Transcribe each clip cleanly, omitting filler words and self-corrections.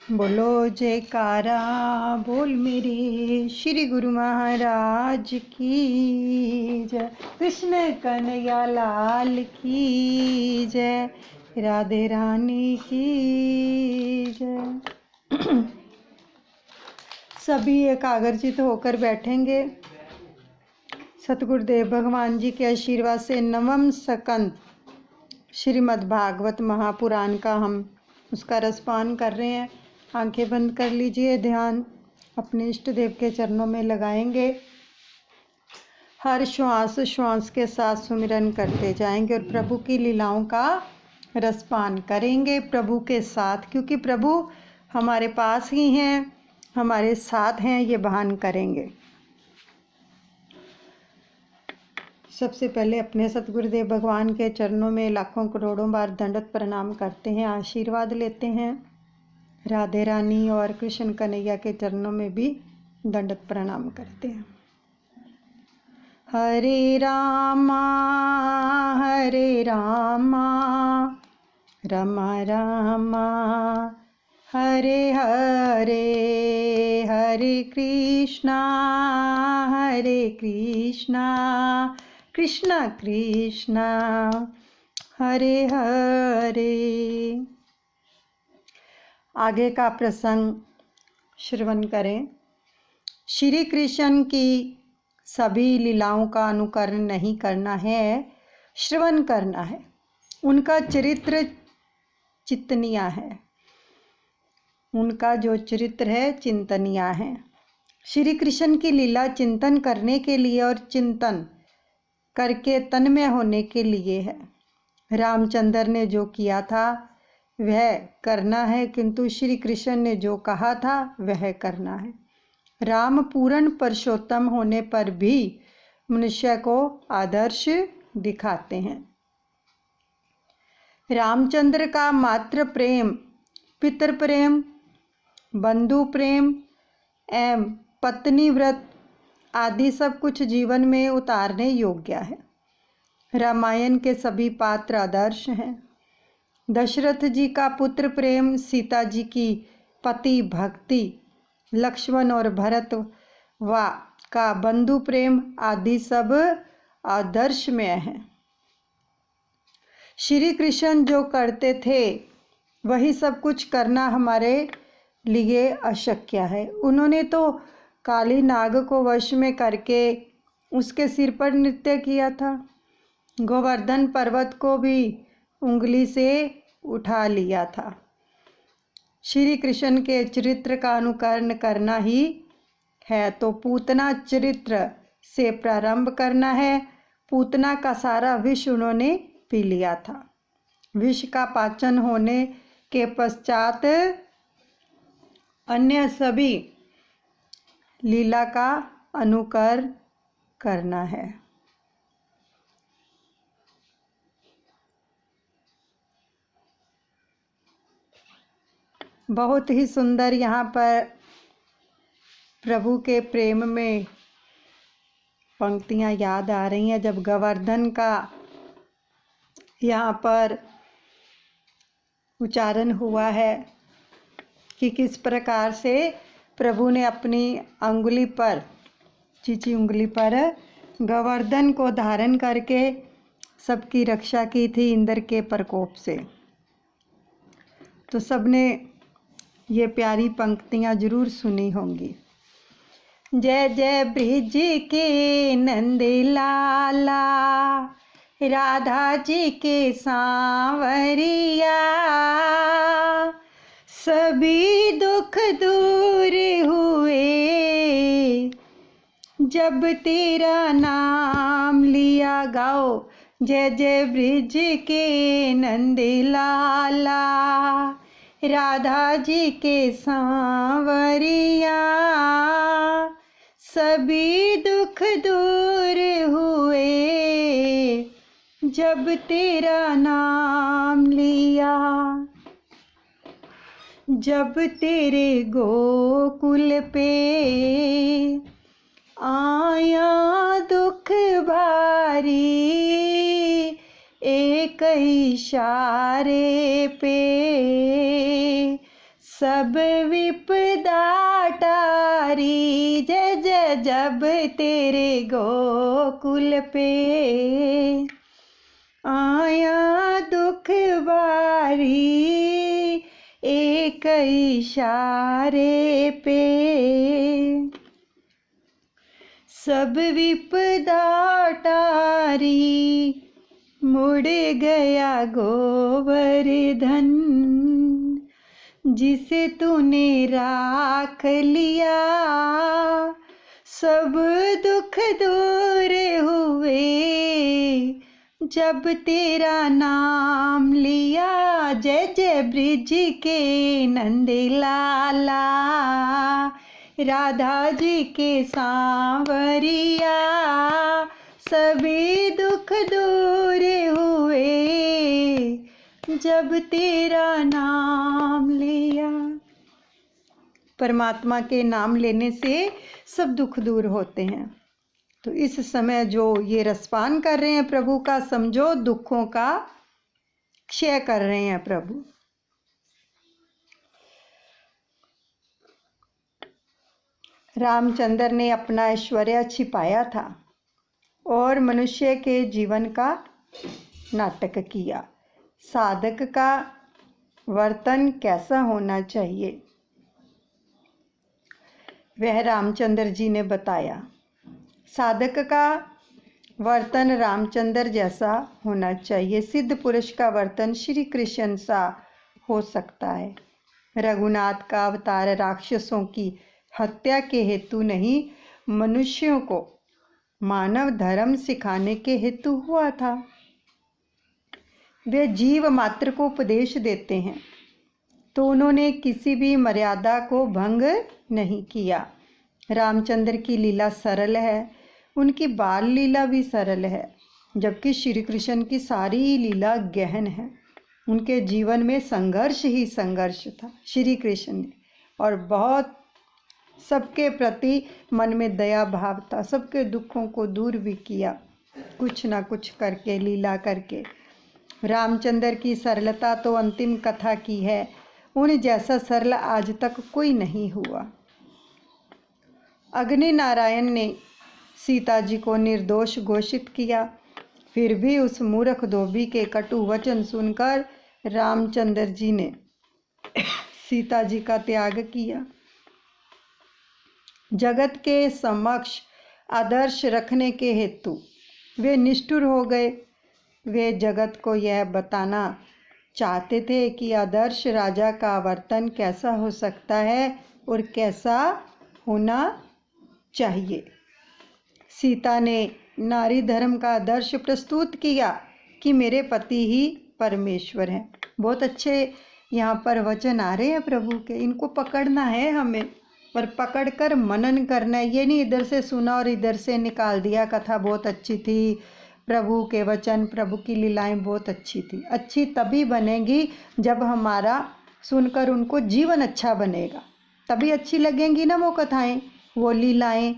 बोलो जयकारा बोल मेरे श्री गुरु महाराज की जय। कृष्ण कन्हैया लाल की जय। राधे रानी की जय। सभी एकाग्रचित होकर बैठेंगे। सतगुरुदेव भगवान जी के आशीर्वाद से नवम स्कंद श्रीमद् भागवत महापुराण का हम उसका रसपान कर रहे हैं। आंखें बंद कर लीजिए, ध्यान अपने इष्ट देव के चरणों में लगाएंगे। हर श्वास श्वास के साथ सुमिरन करते जाएंगे और प्रभु की लीलाओं का रसपान करेंगे प्रभु के साथ, क्योंकि प्रभु हमारे पास ही हैं, हमारे साथ हैं, ये भान करेंगे। सबसे पहले अपने सतगुरुदेव भगवान के चरणों में लाखों करोड़ों बार दंडवत प्रणाम करते हैं, आशीर्वाद लेते हैं। राधे रानी और कृष्ण कन्हैया के चरणों में भी दंडवत प्रणाम करते हैं। हरे रामा रामा रामा हरे हरे, हरे कृष्णा कृष्णा कृष्णा हरे हरे। आगे का प्रसंग श्रवण करें। श्री कृष्ण की सभी लीलाओं का अनुकरण नहीं करना है, श्रवण करना है। उनका चरित्र चिंतनीय है, उनका जो चरित्र है चिंतनीय है। श्री कृष्ण की लीला चिंतन करने के लिए और चिंतन करके तन्मय होने के लिए है। रामचंद्र ने जो किया था वह करना है, किंतु श्री कृष्ण ने जो कहा था वह करना है। राम पूर्ण पुरुषोत्तम होने पर भी मनुष्य को आदर्श दिखाते हैं। रामचंद्र का मातृ प्रेम, पितृ प्रेम, बंधु प्रेम एवं पत्नी व्रत आदि सब कुछ जीवन में उतारने योग्य है। रामायण के सभी पात्र आदर्श हैं। दशरथ जी का पुत्र प्रेम, सीता जी की पति भक्ति, लक्ष्मण और भरत व का बंधु प्रेम आदि सब आदर्श में है। श्री कृष्ण जो करते थे वही सब कुछ करना हमारे लिए अशक्य है। उन्होंने तो काली नाग को वश में करके उसके सिर पर नृत्य किया था। गोवर्धन पर्वत को भी उंगली से उठा लिया था। श्री कृष्ण के चरित्र का अनुकरण करना ही है तो पूतना चरित्र से प्रारंभ करना है। पूतना का सारा विष उन्होंने पी लिया था। विष का पाचन होने के पश्चात अन्य सभी लीला का अनुकरण करना है। बहुत ही सुंदर यहाँ पर प्रभु के प्रेम में पंक्तियाँ याद आ रही हैं। जब गोवर्धन का यहाँ पर उच्चारण हुआ है कि किस प्रकार से प्रभु ने अपनी अंगुली पर, चीची उंगली पर गोवर्धन को धारण करके सबकी रक्षा की थी इंद्र के प्रकोप से, तो सबने ये प्यारी पंक्तियाँ जरूर सुनी होंगी। जय जय ब्रिज के नंद लाला, राधा जी के सांवरिया, सभी दुख दूर हुए जब तेरा नाम लिया। गाओ जय जय ब्रिज के नंद लाला, राधा जी के सांवरिया, सभी दुख दूर हुए जब तेरा नाम लिया। जब तेरे गोकुल पे आया दुख भारी, एक इशारे पे सब विपदा टारी, जय जय जब तेरे गोकुल पे आया दुख बारी, एक इशारे पे सब विपदा टारी, मुड़ गया गोवर्धन, जिसे तूने राख लिया, सब दुख दूर हुए, जब तेरा नाम लिया। जय जय ब्रिज के नंद लाला, राधा जी के सांवरिया, सभी दुख दूर हुए, जब तेरा नाम लिया। परमात्मा के नाम लेने से सब दुख दूर होते हैं। तो इस समय जो ये रसपान कर रहे हैं प्रभु का, समझो दुखों का क्षय कर रहे हैं प्रभु। रामचंद्र ने अपना ऐश्वर्य छिपाया था और मनुष्य के जीवन का नाटक किया। साधक का वर्तन कैसा होना चाहिए वह रामचंद्र जी ने बताया। साधक का वर्तन रामचंद्र जैसा होना चाहिए। सिद्ध पुरुष का वर्तन श्री कृष्ण सा हो सकता है। रघुनाथ का अवतार राक्षसों की हत्या के हेतु नहीं, मनुष्यों को मानव धर्म सिखाने के हेतु हुआ था। वे जीव मात्र को उपदेश देते हैं, तो उन्होंने किसी भी मर्यादा को भंग नहीं किया। रामचंद्र की लीला सरल है, उनकी बाल लीला भी सरल है, जबकि श्री कृष्ण की सारी लीला गहन है। उनके जीवन में संघर्ष ही संघर्ष था श्री कृष्ण ने, और बहुत सबके प्रति मन में दया भाव था। सबके दुखों को दूर भी किया, कुछ ना कुछ करके, लीला करके। रामचंद्र की सरलता तो अंतिम कथा की है। उन जैसा सरल आज तक कोई नहीं हुआ। अग्नि नारायण ने सीता जी को निर्दोष घोषित किया, फिर भी उस मूर्ख धोबी के कटु वचन सुनकर रामचंद्र जी ने सीता जी का त्याग किया। जगत के समक्ष आदर्श रखने के हेतु वे निष्ठुर हो गए। वे जगत को यह बताना चाहते थे कि आदर्श राजा का वर्तन कैसा हो सकता है और कैसा होना चाहिए। सीता ने नारी धर्म का आदर्श प्रस्तुत किया कि मेरे पति ही परमेश्वर हैं। बहुत अच्छे यहाँ पर वचन आ रहे हैं प्रभु के, इनको पकड़ना है हमें, पर पकड़कर मनन करना है। ये नहीं इधर से सुना और इधर से निकाल दिया। कथा बहुत अच्छी थी, प्रभु के वचन, प्रभु की लीलाएं बहुत अच्छी थी। अच्छी तभी बनेगी जब हमारा सुनकर उनको जीवन अच्छा बनेगा, तभी अच्छी लगेंगी ना वो कथाएं, वो लीलाएं।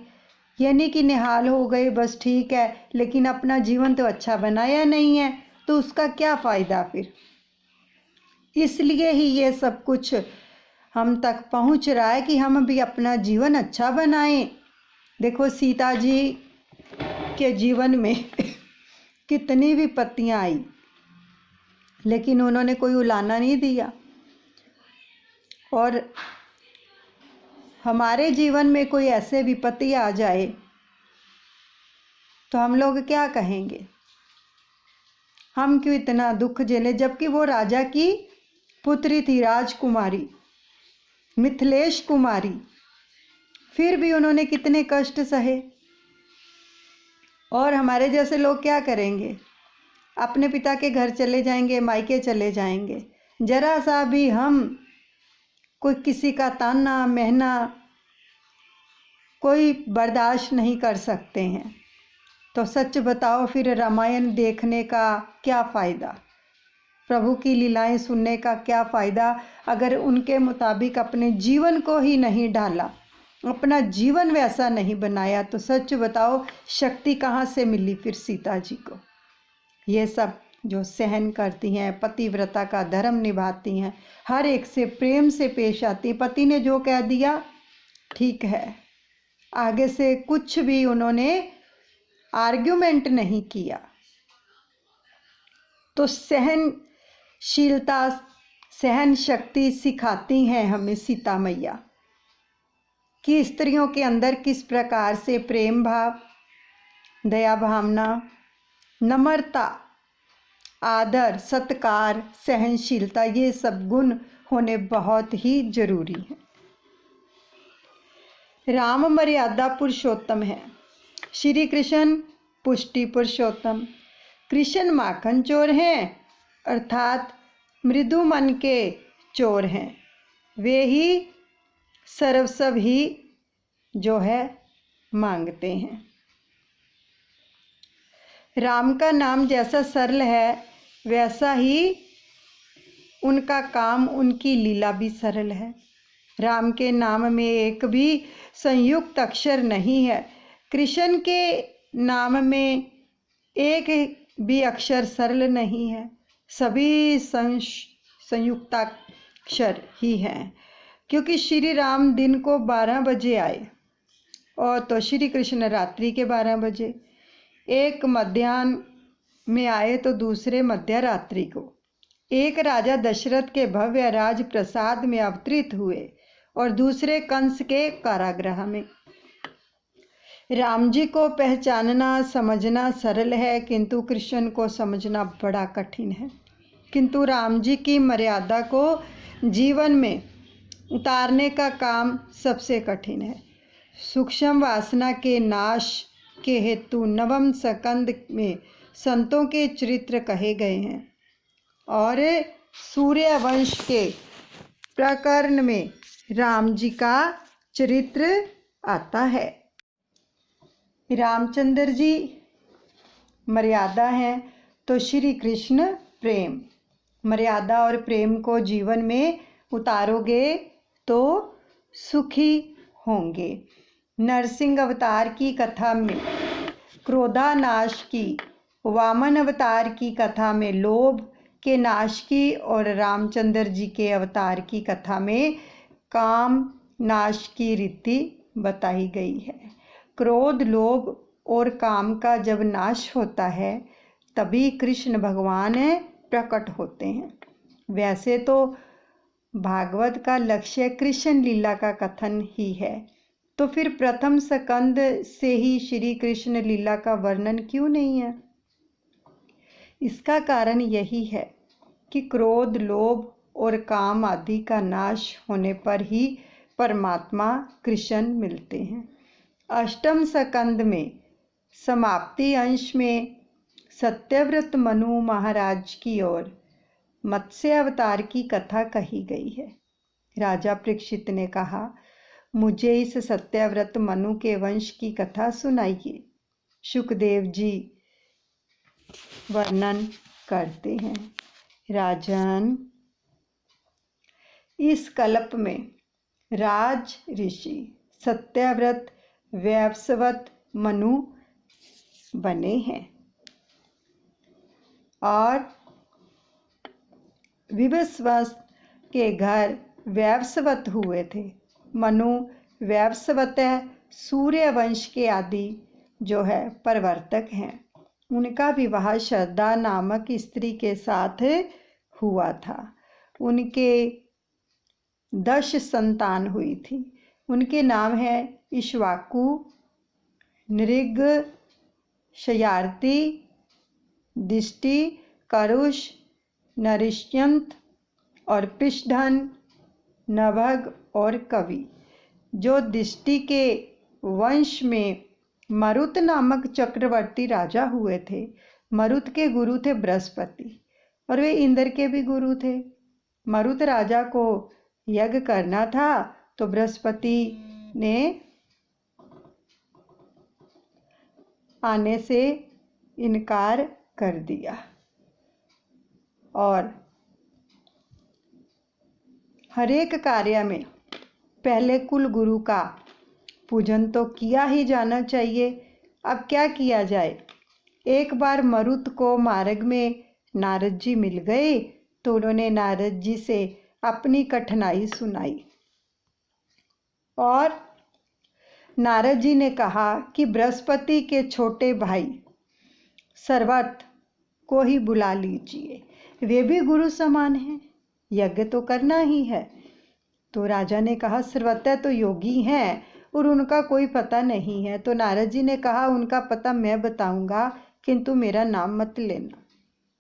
यानी कि निहाल हो गए बस ठीक है, लेकिन अपना जीवन तो अच्छा बनाया नहीं है, तो उसका क्या फ़ायदा फिर। इसलिए ही ये सब कुछ हम तक पहुंच रहा है कि हम भी अपना जीवन अच्छा बनाएं। देखो सीता जी के जीवन में कितनी विपत्तियां आई, लेकिन उन्होंने कोई उलाना नहीं दिया। और हमारे जीवन में कोई ऐसे विपत्ति आ जाए तो हम लोग क्या कहेंगे, हम क्यों इतना दुख झेले, जबकि वो राजा की पुत्री थी, राजकुमारी, मिथिलेश कुमारी, फिर भी उन्होंने कितने कष्ट सहे। और हमारे जैसे लोग क्या करेंगे, अपने पिता के घर चले जाएंगे, मायके चले जाएंगे, जरा सा भी हम कोई किसी का ताना महना कोई बर्दाश्त नहीं कर सकते हैं। तो सच बताओ फिर रामायण देखने का क्या फ़ायदा, प्रभु की लीलाएं सुनने का क्या फ़ायदा, अगर उनके मुताबिक अपने जीवन को ही नहीं ढाला, अपना जीवन वैसा नहीं बनाया, तो सच बताओ शक्ति कहाँ से मिली फिर सीता जी को। ये सब जो सहन करती हैं, पतिव्रता का धर्म निभाती हैं, हर एक से प्रेम से पेश आती। पति ने जो कह दिया ठीक है, आगे से कुछ भी उन्होंने आर्ग्यूमेंट नहीं किया। तो सहनशीलता, सहन शक्ति सिखाती हैं हमें सीता मैया कि स्त्रियों के अंदर किस प्रकार से प्रेम भाव, दया भावना, नम्रता, आदर, सत्कार, सहनशीलता, ये सब गुण होने बहुत ही जरूरी है। राम मर्यादा पुरुषोत्तम है। श्री कृष्ण पुष्टि पुरुषोत्तम। कृष्ण माखन चोर हैं, अर्थात मृदु मन के चोर हैं। वे ही सर्वस्व ही जो है मांगते हैं। राम का नाम जैसा सरल है वैसा ही उनका काम, उनकी लीला भी सरल है। राम के नाम में एक भी संयुक्त अक्षर नहीं है। कृष्ण के नाम में एक भी अक्षर सरल नहीं है, सभी संयुक्ताक्षर ही हैं। क्योंकि श्री राम दिन को 12 बजे आए और तो श्री कृष्ण रात्रि के 12 बजे, एक मध्याह्न में आए तो दूसरे मध्य रात्रि को। एक राजा दशरथ के भव्य राज प्रसाद में अवतरित हुए और दूसरे कंस के कारागृह में। राम जी को पहचानना समझना सरल है, किंतु कृष्ण को समझना बड़ा कठिन है। किंतु राम जी की मर्यादा को जीवन में उतारने का काम सबसे कठिन है। सूक्ष्म वासना के नाश के हेतु नवम स्कंद में संतों के चरित्र कहे गए हैं और सूर्यवंश के प्रकरण में राम जी का चरित्र आता है। रामचंद्र जी मर्यादा है तो श्री कृष्ण प्रेम। मर्यादा और प्रेम को जीवन में उतारोगे तो सुखी होंगे। नरसिंह अवतार की कथा में क्रोधानाश की, वामन अवतार की कथा में लोभ के नाश की और रामचंद्र जी के अवतार की कथा में काम नाश की रीति बताई गई है। क्रोध, लोभ और काम का जब नाश होता है तभी कृष्ण भगवान प्रकट होते हैं। वैसे तो भागवत का लक्ष्य कृष्ण लीला का कथन ही है, तो फिर प्रथम स्कंद से ही श्री कृष्ण लीला का वर्णन क्यों नहीं है? इसका कारण यही है कि क्रोध, लोभ और काम आदि का नाश होने पर ही परमात्मा कृष्ण मिलते हैं। अष्टम स्कंद में समाप्ति अंश में सत्यव्रत मनु महाराज की ओर मत्स्य अवतार की कथा कही गई है। राजा परीक्षित ने कहा, मुझे इस सत्यव्रत मनु के वंश की कथा सुनाइए। शुकदेव जी वर्णन करते हैं, राजन, इस कल्प में राज ऋषि सत्यव्रत वैवस्वत मनु बने हैं और विवस्वत के घर वैवस्वत हुए थे। मनु वैवस्वत सूर्यवंश के आदि जो है प्रवर्तक हैं। उनका विवाह श्रद्धा नामक स्त्री के साथ हुआ था। उनके 10 संतान हुई थी। उनके नाम है इक्ष्वाकु, नृग, शयार्ती, दिष्टि, करुष, नरिष्यंत और पृष्ठधन, नभग और कवि। जो दिष्टि के वंश में मरुत नामक चक्रवर्ती राजा हुए थे। मरुत के गुरु थे बृहस्पति और वे इंद्र के भी गुरु थे। मरुत राजा को यज्ञ करना था तो बृहस्पति ने आने से इनकार कर दिया और हरेक कार्य में पहले कुल गुरु का पूजन तो किया ही जाना चाहिए। अब क्या किया जाए? एक बार मरुत को मार्ग में नारद जी मिल गए तो उन्होंने नारद जी से अपनी कठिनाई सुनाई और नारद जी ने कहा कि बृहस्पति के छोटे भाई सर्वत को ही बुला लीजिए, वे भी गुरु समान हैं, यज्ञ तो करना ही है। तो राजा ने कहा सर्वत तो योगी हैं और उनका कोई पता नहीं है। तो नारद जी ने कहा उनका पता मैं बताऊंगा, किंतु मेरा नाम मत लेना।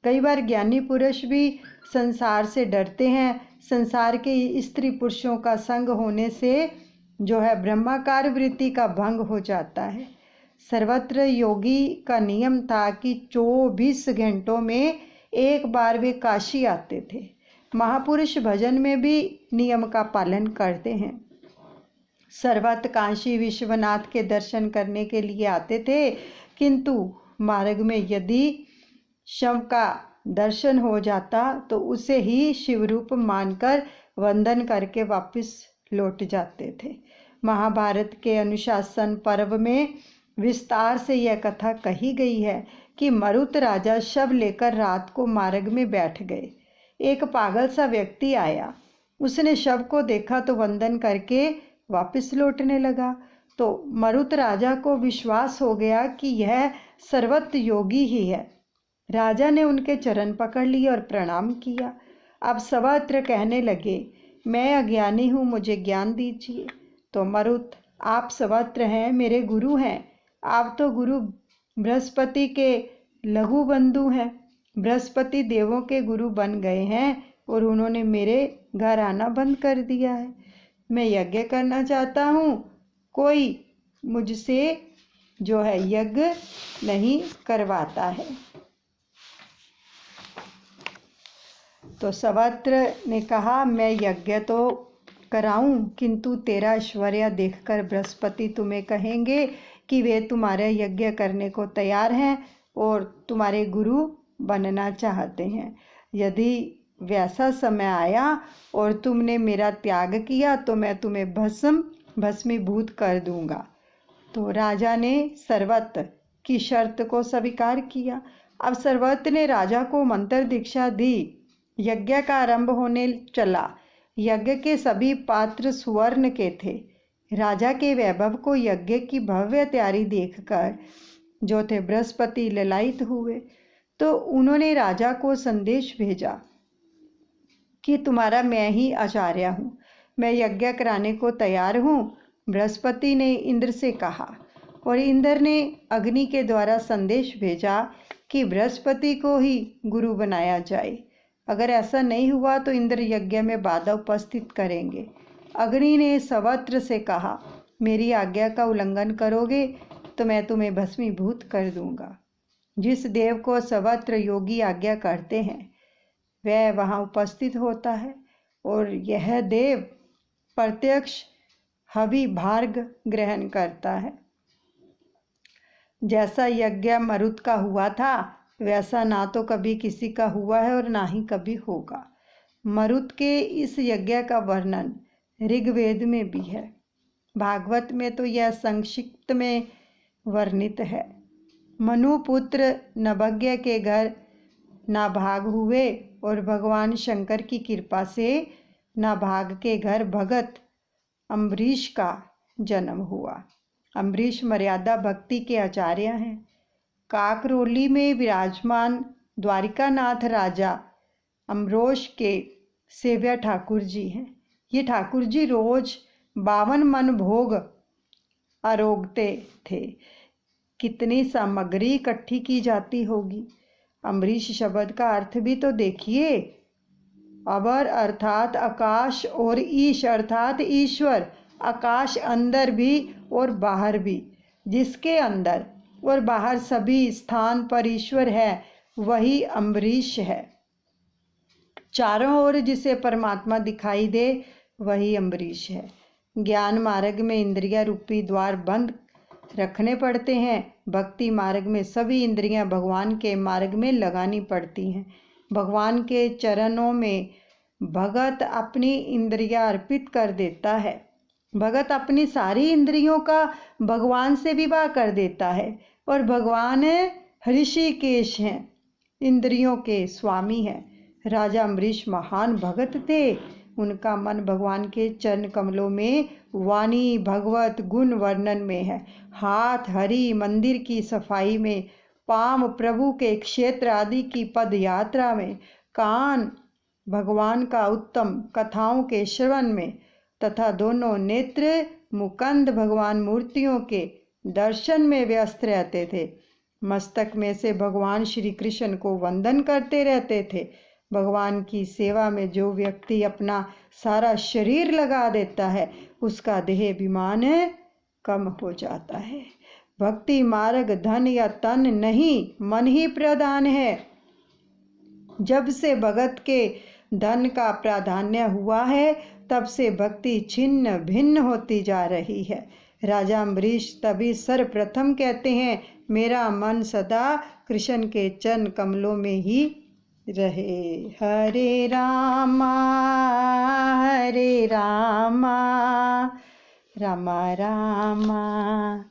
कई बार ज्ञानी पुरुष भी संसार से डरते हैं। संसार के स्त्री पुरुषों का संग होने से जो है ब्रह्माकार वृत्ति का भंग हो जाता है। सर्वत्र योगी का नियम था कि 24 घंटों में एक बार वे काशी आते थे। महापुरुष भजन में भी नियम का पालन करते हैं। सर्वत्र काशी विश्वनाथ के दर्शन करने के लिए आते थे, किंतु मार्ग में यदि शव का दर्शन हो जाता तो उसे ही शिवरूप मानकर वंदन करके वापस लौट जाते थे। महाभारत के अनुशासन पर्व में विस्तार से यह कथा कही गई है कि मरुत राजा शव लेकर रात को मार्ग में बैठ गए। एक पागल सा व्यक्ति आया, उसने शव को देखा तो वंदन करके वापस लौटने लगा। तो मरुत राजा को विश्वास हो गया कि यह सर्वत्र योगी ही है। राजा ने उनके चरण पकड़ लिए और प्रणाम किया। अब सर्वत्र कहने लगे, मैं अज्ञानी हूँ, मुझे ज्ञान दीजिए। तो मरुत, आप सर्वत्र हैं, मेरे गुरु हैं। आप तो गुरु बृहस्पति के लघु बंधु हैं, बृहस्पति देवों के गुरु बन गए हैं और उन्होंने मेरे घर आना बंद कर दिया है। मैं यज्ञ करना चाहता हूँ, कोई मुझसे जो है यज्ञ नहीं करवाता है। तो सर्वत्र ने कहा, मैं यज्ञ तो कराऊं, किंतु तेरा ऐश्वर्य देखकर बृहस्पति तुम्हें कहेंगे कि वे तुम्हारे यज्ञ करने को तैयार हैं और तुम्हारे गुरु बनना चाहते हैं। यदि वैसा समय आया और तुमने मेरा त्याग किया तो मैं तुम्हें भस्मीभूत कर दूंगा। तो राजा ने सर्वत्र की शर्त को स्वीकार किया। अब सर्वत्र ने राजा को मंत्र दीक्षा दी। यज्ञ का आरंभ होने चला। यज्ञ के सभी पात्र सुवर्ण के थे। राजा के वैभव को, यज्ञ की भव्य तैयारी देखकर जो थे बृहस्पति ललायित हुए। तो उन्होंने राजा को संदेश भेजा कि तुम्हारा मैं ही आचार्य हूँ, मैं यज्ञ कराने को तैयार हूँ। बृहस्पति ने इंद्र से कहा और इंद्र ने अग्नि के द्वारा संदेश भेजा कि बृहस्पति को ही गुरु बनाया जाए। अगर ऐसा नहीं हुआ तो इंद्र यज्ञ में बाधा उपस्थित करेंगे। अग्नि ने सर्वत्र से कहा, मेरी आज्ञा का उल्लंघन करोगे तो मैं तुम्हें भस्मीभूत कर दूंगा। जिस देव को सर्वत्र योगी आज्ञा करते हैं वह वहाँ उपस्थित होता है और यह देव प्रत्यक्ष हवि भार्ग ग्रहण करता है। जैसा यज्ञ मरुत का हुआ था वैसा ना तो कभी किसी का हुआ है और ना ही कभी होगा। मरुत के इस यज्ञ का वर्णन ऋग्वेद में भी है। भागवत में तो यह संक्षिप्त में वर्णित है। मनुपुत्र नभज्ञ के घर नाभाग हुए और भगवान शंकर की कृपा से नाभाग के घर भगत अम्बरीश का जन्म हुआ। अम्बरीश मर्यादा भक्ति के आचार्य हैं। काकरोली में विराजमान द्वारिकानाथ राजा अम्बरोश के सेव्य ठाकुर जी हैं। ये ठाकुर जी रोज 52 मन भोग आरोगते थे। कितनी सामग्री इकट्ठी की जाती होगी। अम्बरीश शब्द का अर्थ भी तो देखिए। अबर अर्थात आकाश और ईश अर्थात ईश्वर। आकाश अंदर भी और बाहर भी। जिसके अंदर और बाहर सभी स्थान पर ईश्वर है वही अम्बरीश है। चारों ओर जिसे परमात्मा दिखाई दे वही अम्बरीश है। ज्ञान मार्ग में इंद्रिया रूपी द्वार बंद रखने पड़ते हैं। भक्ति मार्ग में सभी इंद्रियां भगवान के मार्ग में लगानी पड़ती हैं। भगवान के चरणों में भगत अपनी इंद्रियां अर्पित कर देता है। भगत अपनी सारी इंद्रियों का भगवान से विवाह कर देता है और भगवान ऋषिकेश हैं। इंद्रियों के स्वामी हैं। राजा अम्बरीश महान भगत थे। उनका मन भगवान के चरण कमलों में, वाणी भगवत गुण वर्णन में है, हाथ हरि मंदिर की सफाई में, पाम प्रभु के क्षेत्र आदि की पद यात्रा में, कान भगवान का उत्तम कथाओं के श्रवण में तथा दोनों नेत्र मुकंद भगवान मूर्तियों के दर्शन में व्यस्त रहते थे। मस्तक में से भगवान श्री कृष्ण को वंदन करते रहते थे। भगवान की सेवा में जो व्यक्ति अपना सारा शरीर लगा देता है उसका देह अभिमान कम हो जाता है। भक्ति मार्ग धन या तन नहीं, मन ही प्रधान है। जब से भगत के धन का प्राधान्य हुआ है तब से भक्ति छिन्न भिन्न होती जा रही है। राजा अम्बरीश तभी सर्वप्रथम कहते हैं, मेरा मन सदा कृष्ण के चरण कमलों में ही रहे। हरे रामा रामा रामा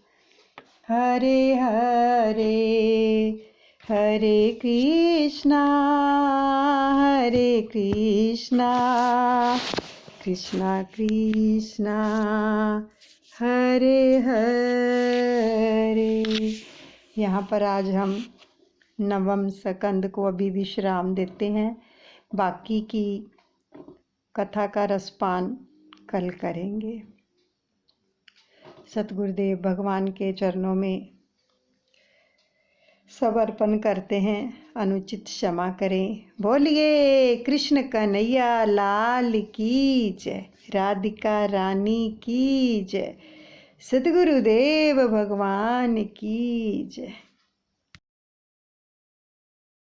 हरे हरे, हरे कृष्णा कृष्णा कृष्णा हरे हरे। यहाँ पर आज हम नवम स्कंद को अभी विश्राम देते हैं। बाकी की कथा का रसपान कल करेंगे। सतगुरुदेव भगवान के चरणों में सब अर्पण करते हैं। अनुचित क्षमा करें। बोलिए कृष्ण कन्हैया लाल की जय, राधिका रानी की जय, सतगुरुदेव भगवान की जय।